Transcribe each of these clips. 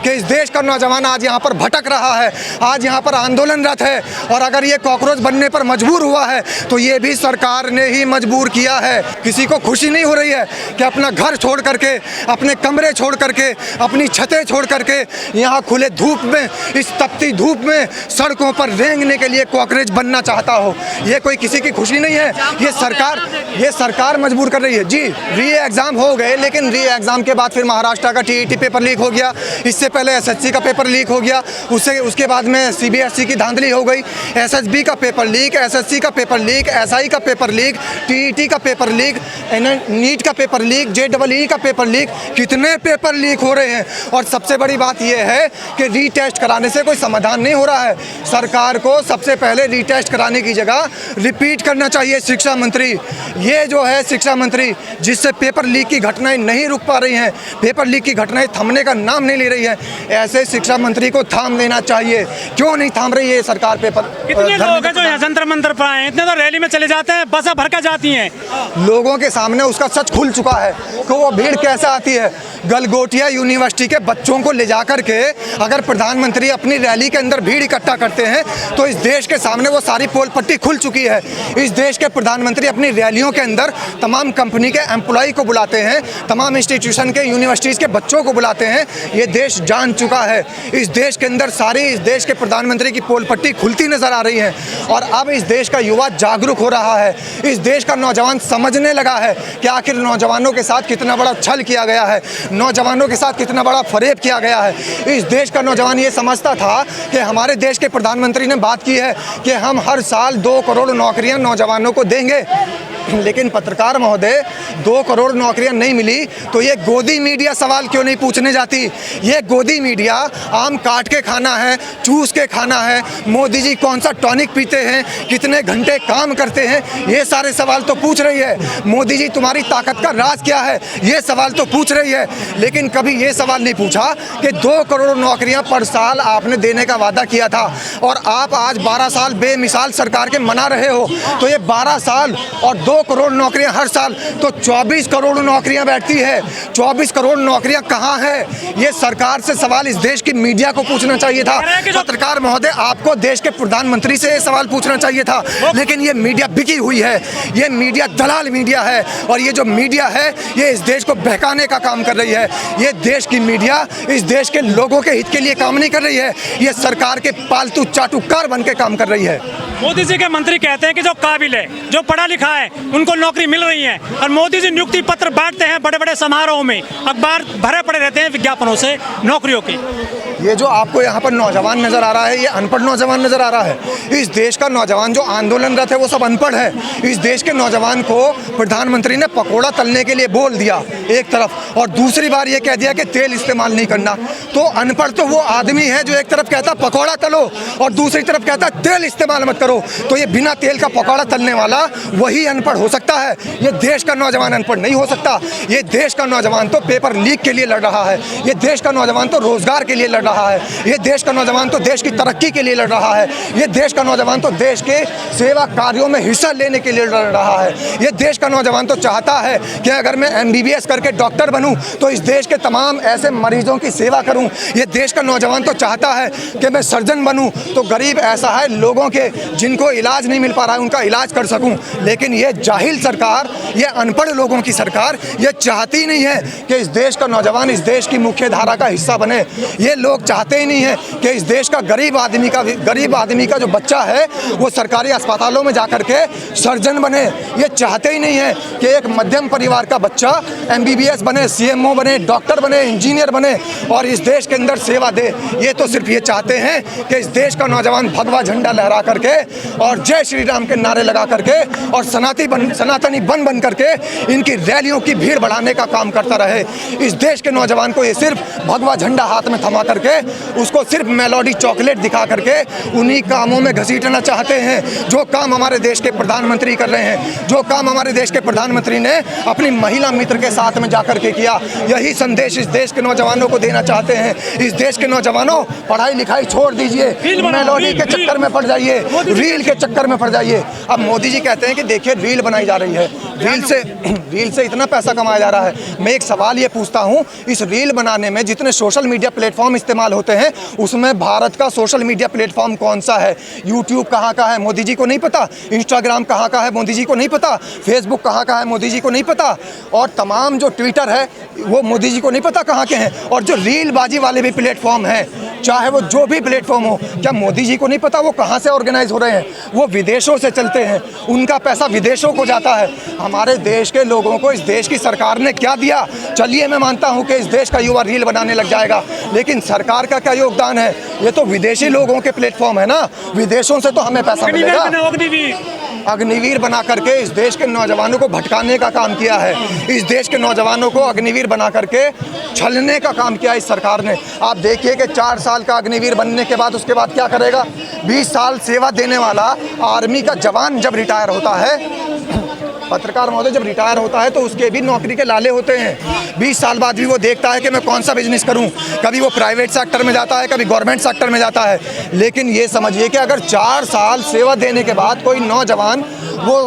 कि इस देश का नौजवान आज यहाँ पर भटक रहा है, आज यहाँ पर आंदोलनरत है, और अगर ये कॉकरोच बनने पर मजबूर हुआ है तो ये भी सरकार ने ही मजबूर किया है। किसी को खुशी नहीं हो रही है कि अपना घर छोड़ करके, अपने कमरे छोड़ करके, अपनी छतें छोड़ करके यहाँ खुले धूप में, इस तपती धूप में सड़कों पर रेंगने के लिए कॉकरोच बनना चाहता हो। ये कोई किसी की खुशी नहीं है, ये सरकार मजबूर कर रही है। जी, री एग्ज़ाम हो गए, लेकिन री एग्ज़ाम के बाद फिर महाराष्ट्र का टीईटी पेपर लीक हो गया, इससे पहले एसएससी का पेपर लीक हो गया, उसके बाद में सीबीएसई की धांधली हो गई, एसएसबी का पेपर लीक, एसएससी का पेपर लीक, एसआई का पेपर लीक, टीईटी का पेपर लीक, नीट का पेपर लीक, जेईई का पेपर लीक, कितने पेपर लीक हो रहे हैं। और सबसे बड़ी बात यह है कि रीटेस्ट कराने से कोई समाधान नहीं हो रहा है। सरकार को सबसे पहले रीटेस्ट कराने की जगह रिपीट करना चाहिए। शिक्षा मंत्री, ये जो है शिक्षा मंत्री, जिससे पेपर लीक की घटनाएं नहीं रुक पा रही हैं, पेपर लीक की घटनाएं थमने का नाम नहीं ले रही है, ऐसे शिक्षा मंत्री को थाम लेना चाहिए। क्यों नहीं थाम रही है सरकार पेपर? कितने लोग हैं जो यहाँ जंतर मंतर पर आए हैं, इतने तो रैली में चले जाते हैं, बसें भर कर जाती हैं। लोगों के सामने उसका सच खुल चुका है कि वो भीड़ कैसे आती है। गलगोटिया यूनिवर्सिटी के बच्चों को ले जाकर के अगर प्रधानमंत्री अपनी रैली के अंदर भीड़ इकट्ठा करते हैं तो इस देश के सामने वो सारी पोल पट्टी खुल चुकी है। इस देश के प्रधानमंत्री अपनी रैलियों के अंदर तमाम कंपनी के एम्प्लॉय को बुलाते हैं, तमाम इंस्टीट्यूशन के, यूनिवर्सिटीज़ के बच्चों को बुलाते हैं। ये देश जान चुका है। इस देश के अंदर इस देश के प्रधानमंत्री की पोल पट्टी खुलती नजर आ रही है, और अब इस देश का युवा जागरूक हो रहा है। इस देश का नौजवान समझने लगा है कि आखिर नौजवानों के साथ कितना बड़ा छल किया गया है, नौजवानों के साथ कितना बड़ा फरेब किया गया है। इस देश का नौजवान ये समझता था कि हमारे देश के प्रधानमंत्री ने बात की है कि हम हर साल 2 करोड़ नौकरियां नौजवानों को देंगे, लेकिन पत्रकार महोदय 2 करोड़ नौकरियां नहीं मिली तो ये गोदी मीडिया सवाल क्यों नहीं पूछने जाती? ये गोदी मीडिया आम काट के खाना है, चूस के खाना है, मोदी जी कौन सा टॉनिक पीते हैं, कितने घंटे काम करते हैं, ये सारे सवाल तो पूछ रही है। मोदी जी तुम्हारी ताकत का राज क्या है, ये सवाल तो पूछ रही है। लेकिन कभी ये सवाल नहीं पूछा कि 2 करोड़ नौकरियां पर साल आपने देने का वादा किया था, और आप आज 12 साल बेमिसाल सरकार के मना रहे हो। तो ये 12 साल और 2 करोड़ नौकरियां हर साल, तो 24 करोड़ नौकरियां बैठती है। 24 करोड़ नौकरियां कहां है? ये सरकार से सवाल इस देश की मीडिया को पूछना चाहिए था। पत्रकार महोदय, आपको देश के प्रधानमंत्री से ये सवाल पूछना चाहिए था, लेकिन ये मीडिया बिकी हुई है, ये मीडिया दलाल मीडिया है, और ये जो मीडिया है ये इस देश को बहकाने का काम कर रही है। ये देश की मीडिया इस देश के लोगों के हित के लिए काम नहीं कर रही है, ये सरकार के पालतू चाटुकार बन के काम कर रही है। मोदी जी के मंत्री कहते हैं कि जो काबिल है, जो पढ़ा लिखा है, उनको नौकरी मिल रही है, और मोदी जी नियुक्ति पत्र बांटते हैं बड़े बड़े समारोह में, अखबार भरे पड़े रहते हैं विज्ञापनों से नौकरियों की। ये जो आपको यहाँ पर नौजवान नजर आ रहा है, ये अनपढ़ नौजवान नजर आ रहा है। इस देश का नौजवान जो आंदोलनरत है वो सब अनपढ़ है। इस देश के नौजवान को प्रधानमंत्री ने पकोड़ा तलने के लिए बोल दिया एक तरफ, और दूसरी बार ये कह दिया कि तेल इस्तेमाल नहीं करना। तो अनपढ़ तो वो आदमी है जो एक तरफ कहता पकोड़ा तलो और दूसरी तरफ कहता तेल इस्तेमाल मत करो। तो ये बिना तेल का पकोड़ा तलने वाला वही अनपढ़ हो सकता है। ये देश का नौजवान अनपढ़ नहीं हो सकता। ये देश का नौजवान तो पेपर लीक के लिए लड़ रहा है, ये देश का नौजवान तो रोजगार के लिए लड़ रहा है, ये देश का नौजवान तो देश की तरक्की के लिए लड़ रहा है, ये देश का नौजवान तो देश के सेवा कार्यों में हिस्सा लेने के लिए लड़ रहा है। ये देश का नौजवान तो चाहता है कि अगर मैं MBBS करके डॉक्टर बनूं तो इस देश के तमाम ऐसे मरीजों की सेवा करूं। ये देश का नौजवान तो चाहता है कि मैं सर्जन बनूं तो गरीब ऐसा है लोगों के जिनको इलाज नहीं मिल पा रहा है उनका इलाज कर सकूं। लेकिन ये जाहिल सरकार, ये अनपढ़ लोगों की सरकार ये चाहती नहीं है कि इस देश का नौजवान इस देश की मुख्य धारा का हिस्सा बने। ये लोग चाहते ही नहीं है कि इस देश का गरीब आदमी का जो बच्चा है वो सरकारी अस्पतालों में जाकर के सर्जन बने। ये चाहते ही नहीं है कि एक मध्यम परिवार का बच्चा MBBS बने, CMO बने, डॉक्टर बने, इंजीनियर बने और इस देश के अंदर सेवा दे। ये तो सिर्फ ये चाहते हैं कि इस देश का नौजवान भगवा झंडा लहरा करके और जय श्री राम के नारे लगा करके और सनातनी बन करके इनकी रैलियों की भीड़ बढ़ाने का काम करता रहे। इस देश के नौजवान को ये सिर्फ भगवा झंडा हाथ में थमा करके उसको सिर्फ मेलोडी चॉकलेट दिखा करके उन्हीं कामों में घसीटना चाहते हैं जो काम हमारे देश के प्रधानमंत्री कर रहे हैं, जो काम हमारे देश के प्रधानमंत्री ने अपनी महिला मित्र के साथ में जाकर के किया। यही संदेश इस देश के नौजवानों को देना चाहते हैं। इस देश के नौजवानों, पढ़ाई लिखाई छोड़ दीजिए, मेलोडी के चक्कर में पड़ जाइए, रील के चक्कर में पड़ जाइए। अब मोदी जी कहते हैं कि देखिए रील बनाई जा रही है। रील से इतना पैसा कमाया जा रहा है। मैं एक सवाल ये पूछता हूँ, इस रील बनाने में जितने सोशल मीडिया प्लेटफॉर्म इस्तेमाल होते हैं उसमें भारत का सोशल मीडिया प्लेटफॉर्म कौन सा है? यूट्यूब कहाँ का है मोदी जी को नहीं पता, इंस्टाग्राम कहाँ का है मोदी जी को नहीं पता, फेसबुक कहाँ का है मोदी जी को नहीं पता, और तमाम जो ट्विटर है वो मोदी जी को नहीं पता कहाँ के हैं। और जो रील बाजी वाले भी प्लेटफॉर्म हैं, चाहे वो जो भी प्लेटफॉर्म हो, क्या मोदी जी को नहीं पता वो कहाँ से ऑर्गेनाइज हो रहे हैं? वो विदेशों से चलते हैं, उनका पैसा विदेशों को जाता है। हमारे देश के लोगों को इस देश की सरकार ने क्या दिया? चलिए मैं मानता हूँ कि इस देश का युवा रील बनाने लग जाएगा, लेकिन सरकार का क्या योगदान है? ये तो विदेशी लोगों के प्लेटफॉर्म है ना, विदेशों से तो हमें पैसा मिलेगा। अग्निवीर बना करके इस देश के नौजवानों को भटकाने का काम किया है, इस देश के नौजवानों को अग्निवीर बना करके छलने का काम किया इस सरकार ने। आप देखिए कि 4 साल का अग्निवीर बनने के बाद उसके बाद क्या करेगा? 20 साल सेवा देने वाला आर्मी का जवान जब रिटायर होता है, पत्रकार महोदय जब रिटायर होता है तो उसके भी नौकरी के लाले होते हैं। 20 साल बाद भी वो देखता है कि मैं कौन सा बिजनेस करूं। कभी वो प्राइवेट सेक्टर में जाता है, कभी गवर्नमेंट सेक्टर में जाता है। लेकिन ये समझिए कि अगर 4 साल सेवा देने के बाद कोई नौजवान वो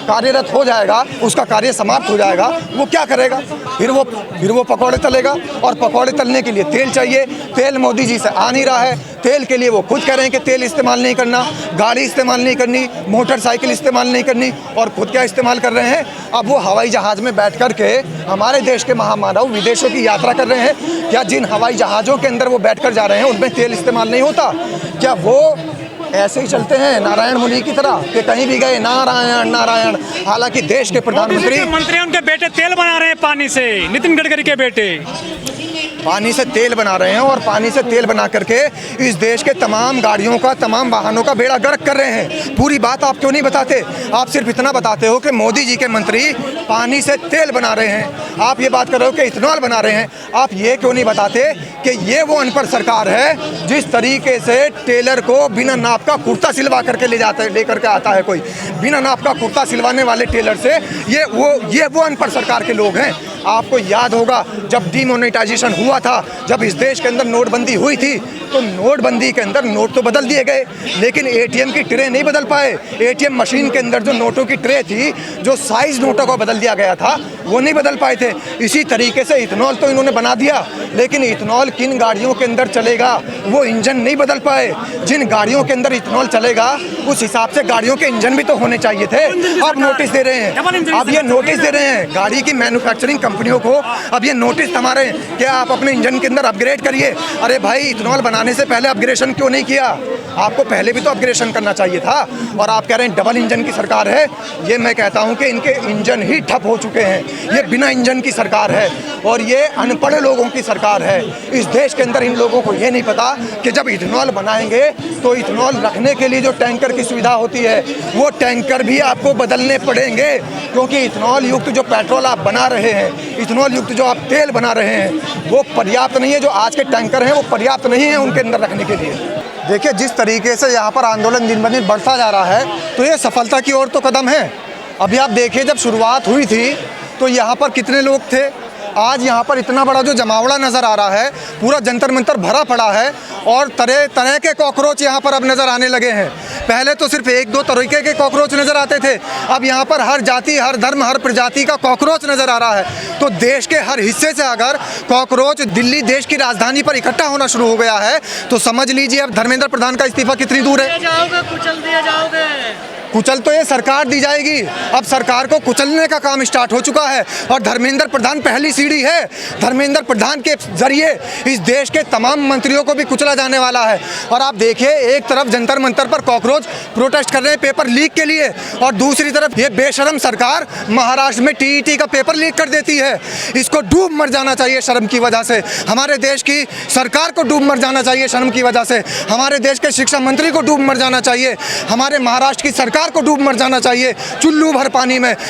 कार्यरत हो जाएगा, उसका कार्य समाप्त हो जाएगा, वो क्या करेगा? फिर वो पकौड़े तलेगा, और पकौड़े तलने के लिए तेल चाहिए। तेल मोदी जी से आ नहीं रहा है। तेल के लिए वो खुद कह रहे हैं कि तेल इस्तेमाल नहीं करना, गाड़ी इस्तेमाल नहीं करनी, मोटरसाइकिल इस्तेमाल नहीं करनी, और खुद क्या इस्तेमाल कर रहे हैं? अब वो हवाई जहाज़ में बैठ कर के हमारे देश के महामानव विदेशों की यात्रा कर रहे हैं। क्या जिन हवाई जहाज़ों के अंदर वो बैठ कर जा रहे हैं उनमें तेल इस्तेमाल नहीं होता? क्या वो ऐसे ही चलते हैं नारायण मुनि की तरह कि कहीं भी गए नारायण नारायण? हालांकि देश के प्रधानमंत्री उनके बेटे तेल बना रहे हैं पानी से, नितिन गडकरी के बेटे पानी से तेल बना रहे हैं, और पानी से तेल बना करके इस देश के तमाम गाड़ियों का, तमाम वाहनों का बेड़ा गर्क कर रहे हैं। पूरी बात आप क्यों नहीं बताते? आप सिर्फ इतना बताते हो कि मोदी जी के मंत्री पानी से तेल बना रहे हैं, आप ये बात कर रहे हो कि इथेनॉल बना रहे हैं। आप ये क्यों नहीं बताते कि ये वो अनपढ़ सरकार है जिस तरीके से टेलर को बिना नाप का कुर्ता सिलवा करके लेकर के आता है कोई, बिना नाप का कुर्ता सिलवाने वाले टेलर से, ये वो अनपढ़ सरकार के लोग हैं। आपको याद होगा जब डीमोनेटाइजेशन हुआ था, जब इस देश के अंदर नोटबंदी हुई थी, तो नोटबंदी के अंदर नोट तो बदल दिए गए, लेकिन एटीएम की ट्रे नहीं बदल पाए। एटीएम मशीन के अंदर जो नोटों की ट्रे थी, जो साइज नोटों को बदल दिया गया था, वो नहीं बदल पाए थे। इसी तरीके से इथेनॉल तो इन्होंने बना दिया, लेकिन इथेनॉल किन गाड़ियों के अंदर चलेगा वो इंजन नहीं बदल पाए। जिन गाड़ियों के अंदर इथेनॉल चलेगा उस हिसाब से गाड़ियों के इंजन भी तो होने चाहिए थे। अब नोटिस दे रहे हैं, अब ये नोटिस दे रहे हैं गाड़ी की मैन्युफैक्चरिंग कंपनियों को, अब ये नोटिस थमा रहे हैं कि आप अपने इंजन के अंदर अपग्रेड करिए। अरे भाई, इथेनॉल बनाने से पहले अपग्रेडेशन क्यों नहीं किया? आपको पहले भी तो अपग्रेडेशन करना चाहिए था। और आप कह रहे हैं डबल इंजन की सरकार है। ये मैं कहता हूं कि इनके इंजन ही ठप हो चुके हैं। ये बिना इंजन की सरकार है, और ये अनपढ़ लोगों की सरकार है। इस देश के अंदर इन लोगों को ये नहीं पता कि जब इथेनॉल बनाएंगे तो इथेनॉल रखने के लिए जो टैंकर की सुविधा होती है, वो टैंकर भी आपको बदलने पड़ेंगे, क्योंकि इथेनॉल युक्त जो पेट्रोल आप बना रहे हैं, इथेनॉल युक्त जो आप तेल बना रहे हैं, वो पर्याप्त नहीं है। जो आज के टैंकर हैं वो पर्याप्त नहीं है उनके अंदर रखने के लिए। देखिए, जिस तरीके से यहाँ पर आंदोलन दिन ब दिन बढ़ता जा रहा है, तो ये सफलता की ओर तो कदम है। अभी आप देखिए, जब शुरुआत हुई थी तो यहाँ पर कितने लोग थे, आज यहाँ पर इतना बड़ा जो जमावड़ा नज़र आ रहा है, पूरा जंतर मंतर भरा पड़ा है, और तरह तरह के कॉकरोच यहाँ पर अब नज़र आने लगे हैं। पहले तो सिर्फ 1-2 तरीके के कॉकरोच नज़र आते थे, अब यहाँ पर हर जाति, हर धर्म, हर प्रजाति का कॉकरोच नज़र आ रहा है। तो देश के हर हिस्से से अगर कॉकरोच दिल्ली देश की राजधानी पर इकट्ठा होना शुरू हो गया है, तो समझ लीजिए अब धर्मेंद्र प्रधान का इस्तीफा कितनी दूर है। कुचल दिए जाओगे। कुचल तो ये सरकार दी जाएगी। अब सरकार को कुचलने का काम स्टार्ट हो चुका है, और धर्मेंद्र प्रधान पहली सीढ़ी है। धर्मेंद्र प्रधान के जरिए इस देश के तमाम मंत्रियों को भी कुचला जाने वाला है। और आप देखिए, एक तरफ जंतर मंतर पर कॉकरोच प्रोटेस्ट कर रहे हैं पेपर लीक के लिए, और दूसरी तरफ ये बेशरम सरकार महाराष्ट्र में टीईटी का पेपर लीक कर देती है। इसको डूब मर जाना चाहिए शर्म की वजह से। हमारे देश की सरकार को डूब मर जाना चाहिए शर्म की वजह से। हमारे देश के शिक्षा मंत्री को डूब मर जाना चाहिए। हमारे महाराष्ट्र की सरकार को डूब मर जाना चाहिए चुल्लू भर पानी में।